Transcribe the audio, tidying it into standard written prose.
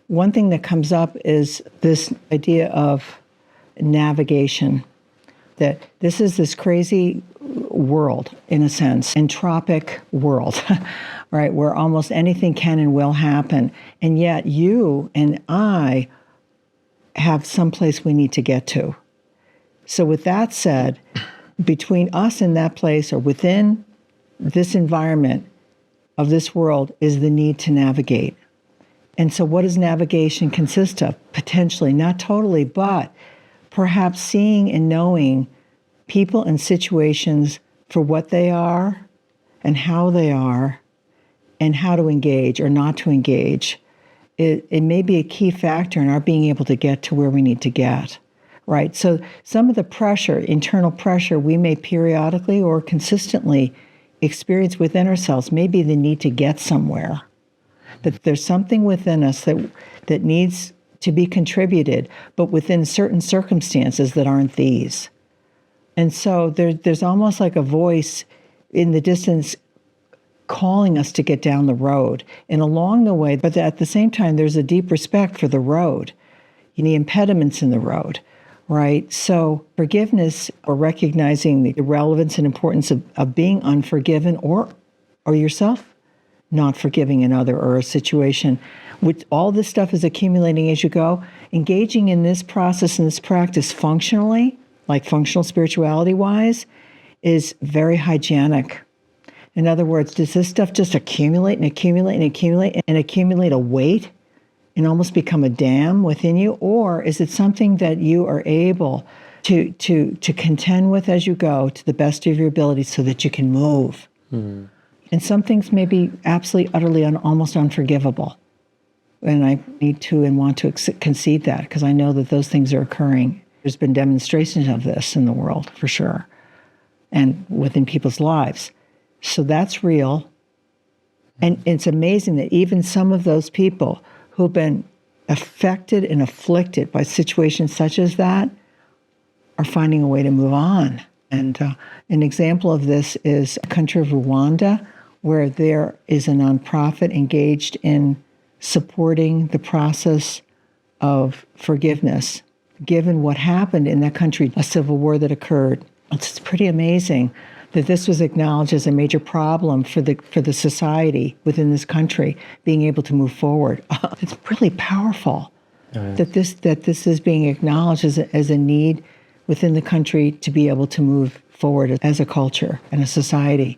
one thing that comes up is this idea of navigation, that this is this crazy world, in a sense, entropic world, right, where almost anything can and will happen. And yet you and I have someplace we need to get to. So with that said, between us and that place, or within this environment of this world, is the need to navigate. And so what does navigation consist of? Potentially, not totally, but perhaps seeing and knowing people and situations for what they are and how to engage or not to engage. It may be a key factor in our being able to get to where we need to get, right? So some of the pressure, internal pressure, we may periodically or consistently experience within ourselves may be the need to get somewhere. That there's something within us that needs to be contributed, but within certain circumstances that aren't these. And so there's almost like a voice in the distance calling us to get down the road. And along the way, but at the same time, there's a deep respect for the road, the impediments in the road, right? So forgiveness, or recognizing the relevance and importance of being unforgiven or yourself not forgiving another or a situation, with all this stuff is accumulating as you go, engaging in this process and this practice functionally, like functional spirituality-wise, is very hygienic. In other words, does this stuff just accumulate and accumulate and accumulate and accumulate a weight and almost become a dam within you? Or is it something that you are able to contend with as you go to the best of your ability so that you can move? Mm-hmm. And some things may be absolutely, utterly, almost unforgivable. And I need to and want to concede that, because I know that those things are occurring. There's been demonstrations of this in the world, for sure, and within people's lives. So that's real. And it's amazing that even some of those people who've been affected and afflicted by situations such as that are finding a way to move on. And an example of this is a country of Rwanda, where there is a nonprofit engaged in supporting the process of forgiveness, given what happened in that country, a civil war that occurred. It's pretty amazing that this was acknowledged as a major problem for the society within this country being able to move forward. It's really powerful that this is being acknowledged as a need within the country to be able to move forward as a culture and a society.